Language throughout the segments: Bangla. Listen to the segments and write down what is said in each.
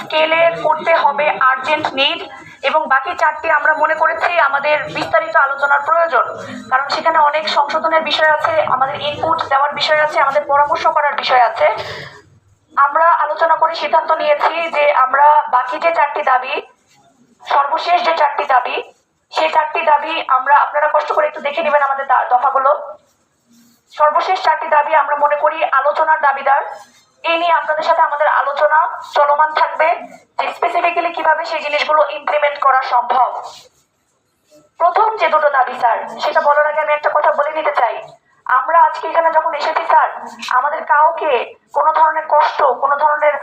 স্কেলে করতে হবে আর্জেন্ট নিড, এবং বাকি চারটি আমরা মনে করেছি আমাদের বিস্তারিত আলোচনার প্রয়োজন, কারণ সেখানে অনেক সংশোধনের বিষয় আছে, আমাদের ইনপুট দেওয়ার বিষয় আছে, আমাদের পরামর্শ করার বিষয় আছে। আমরা আলোচনা করে সিদ্ধান্ত নিয়েছি যে আমরা বাকি যে চারটি দাবি, সর্বশেষ যে চারটি দাবি, সেই চারটি দাবি আমরা, আপনারা কষ্ট করে একটু দেখে নেবেন আমাদের দফাগুলো। সর্বশেষ চারটি দাবি আমরা মনে করি আলোচনার দাবিদার। এই নিয়ে আপনাদের সাথে আমাদের আলোচনা চলমান থাকবে যে স্পেসিফিক্যালি কিভাবে সেই জিনিসগুলো ইমপ্লিমেন্ট করা সম্ভব। প্রথম যে দুটো দাবি স্যার, সেটা বলার আগে আমি একটা কথা বলে নিতে চাই। আমরা আজকে এখানে যখন এসেছি স্যার, আমাদের কাউকে কোনো ধরনের কষ্ট, কোনো ধরনের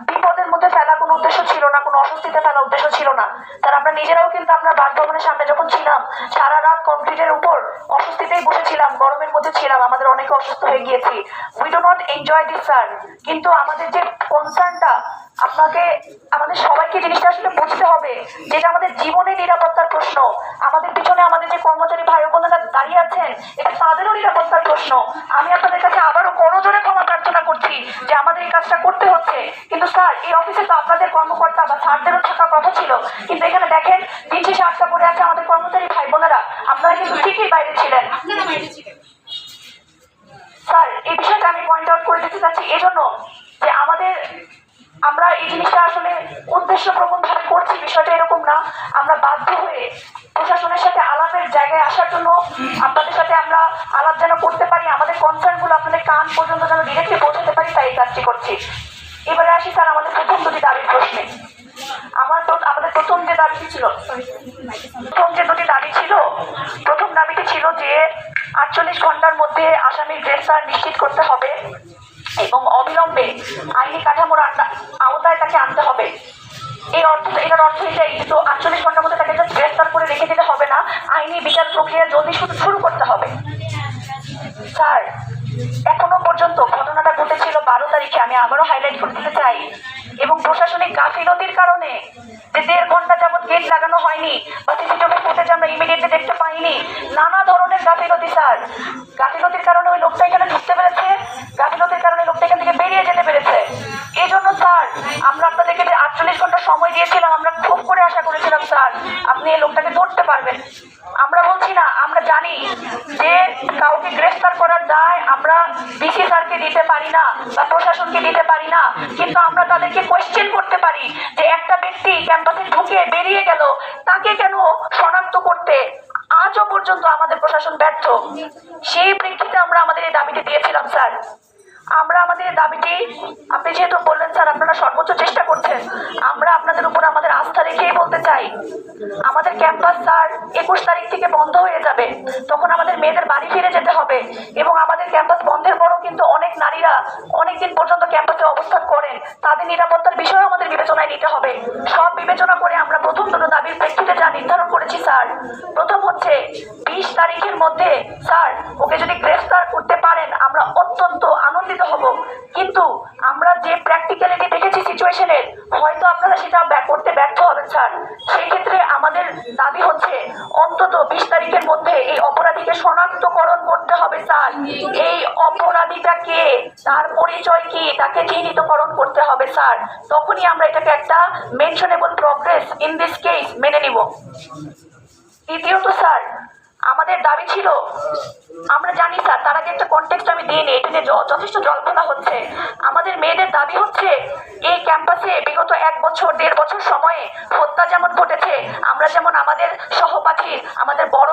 বিপদের মধ্যে ফেলা কোনো উদ্দেশ্য ছিল না, কোনো অস্বস্তিতে ফেলা উদ্দেশ্য ছিল না স্যার। আমরা নিজেরাও কিন্তু আপনার বাসভবনের সামনে যখন ছিলাম, সারা রাত কংক্রিটের উপর অস্বস্তিতেই বসেছিলাম, গরমের মধ্যে ছিলাম, আমাদের অনেকে অসুস্থ হয়ে গিয়েছি। We do not enjoy this sir. কিন্তু আমাদের যে কনসার্নটা, আপনাকে, আমাদের সবাইকে জিনিসটা আসলে বুঝতে হবে, যেটা আমাদের জীবনের নিরাপত্তার প্রশ্ন। আমাদের পিছনে আমাদের যে কর্মচারী ভাই বোনেরা দাঁড়িয়ে আছেন, এটা তাদেরও নিরাপত্তার প্রশ্ন। আমি আপনাদের কাছে আবারও করজোরে ক্ষমা প্রার্থনা করছি যে আমাদের এই কাজটা করতে হচ্ছে। কিন্তু স্যার, এই অফিসে তো আপনাদের কর্মকর্তা বা স্যারদেরও থাকার কথা ছিল, কিন্তু এখানে দেখেন দিন শেষে আটকা পড়ে আছে আমাদের কর্মচারী ভাই বোনেরা। আপনারা কিন্তু ঠিকই বাইরে ছিলেন স্যার। এই বিষয়টা আমি পয়েন্ট আউট করে দিতে চাচ্ছি এজন্য যে আমরা এই জিনিসটা আসলে উদ্দেশ্যপ্রবণ ভাবে করছি, বিষয়টা এরকম না। আমরা বাধ্য হয়ে প্রশাসনের সাথে আলাপের জায়গায় আসার জন্য, আপনাদের সাথে আমরা আলাপ যেন করতে পারি, আমাদের কনসার্ন গুলো আপনাদের কান পর্যন্ত যেন ডিরেক্টলি পৌঁছাতে পারি, তাই এই কাজটি করছি। এবারে আসি স্যার আমাদের প্রথম দুটি দাবির প্রশ্নে। আমাদের প্রথম যে দাবিটি ছিল, প্রথম দাবিটি ছিল যে 48 ঘন্টার মধ্যে আসামির গ্রেফতার নিশ্চিত করতে হবে এবং অবিলম্বে আইনি কাঠামোর আওতায় তাকে আনতে হবে। এটার অর্থ এটাই, কিন্তু 48 ঘন্টার মধ্যে তাকে গ্রেফতার করে রেখে দিতে হবে না, আইনি বিচার প্রক্রিয়া জলদি শুরু করতে হবে। স্যার, এখনো পর্যন্ত ঘটনাটা ঘটেছিল 12 তারিখে, আমি আবারও হাইলাইট করে দিতে চাই, এবং প্রশাসনিক গাফিলতির কারণে যে 1.5 ঘন্টা যাবৎ গেট লাগানো হয়নি বা সিসিটিভি ফুটেজ আমরা ইমিডিয়েটলি দেখতে পাইনি, নানা ধরনের গাফিলতি স্যার। গাফিলতির কারণে ওই লোকটা এখানে ঢুকতে পেরেছে, গাফিলতির কারণে লোকটা এখান থেকে বেরিয়ে যেতে পেরেছে। এই জন্য স্যার, আমরা আপনাদেরকে যে 48 ঘন্টা সময় দিয়েছিলাম, আমরা খুব করে আশা করেছিলাম স্যার আপনি এই লোকটাকে ধরতে পারবেন। আমরা বলছি না, আমরা জানি যে কাউকে গ্রেফতার করার দায় আমরা ডিসি স্যারকে দিতে পারি না বা প্রশাসনকে দিতে পারি না, কিন্তু আমরা তাদেরকে কোয়েশ্চেন করতে পারি যে একটা ব্যক্তি ক্যাম্পাসে ঢুকে বেরিয়ে গেল, তাকে কেন শনাক্ত করতে আজও পর্যন্ত আমাদের প্রশাসন ব্যর্থ। সেই প্রেক্ষিতে আমরা আমাদের এই দাবিটি দিয়েছিলাম স্যার। আমরা আমাদের দাবিটি, আপনি যেহেতু বললেন স্যার আপনারা সর্বোচ্চ চেষ্টা করছেন, আমরা আপনাদের উপর আমাদের আস্থা রেখেই বলতে চাই, আমাদের ক্যাম্পাস স্যার 21 তারিখ থেকে বন্ধ হয়ে যাবে, তখন আমাদের মেয়েদের বাড়ি ফিরে যেতে হবে, এবং আমাদের ক্যাম্পাস বন্ধের পরও কিন্তু অনেক নারীরা অনেকদিন পর্যন্ত ক্যাম্পাসে অবস্থান করেন, তাদের নিরাপত্তার বিষয়েও আমাদের বিবেচনায় নিতে হবে। সব বিবেচনা করে আমরা প্রথম দুটো দাবির প্রেক্ষিতে যা নির্ধারণ করেছি স্যার, প্রথম হচ্ছে 20 তারিখের মধ্যে স্যার ওকে যদি গ্রেফতার করতে পারেন আমরা অত্যন্ত আনন্দিত হব, কিন্তু আমরা যে প্র্যাকটিক্যালিটি দেখেছি সিচুয়েশনের, হয়তো আপনারা সেটা করতে ব্যর্থ হবেন স্যার। সেই ক্ষেত্রে আমাদের দাবি হচ্ছে অন্তত 20 তারিখের মধ্যে এই অপরাধীকে শনাক্তকরণ করতে হবে স্যার। এই অপরাধীটা কে, তার পরিচয় কি, তাকে চিহ্নিতকরণ করতে হবে স্যার, তখনই আমরা এটাকে একটা মেনশনেবল প্রগ্রেস ইন দিস কেস মেনে নিব। দ্বিতীয়ত স্যার, আমাদের দাবি ছিল, আমরা জানি স্যার তার আগে একটা কনটেক্সট আমি দিইনি, এটা নিয়ে যথেষ্ট জল্পনা হচ্ছে। আমাদের মেয়েদের দাবি হচ্ছে এই ক্যাম্পাসে বিগত 1 বছর 1.5 বছর সময়ে হত্যা যেমন ঘটেছে, আমরা যেমন আমাদের সহপাঠীর, আমাদের বড়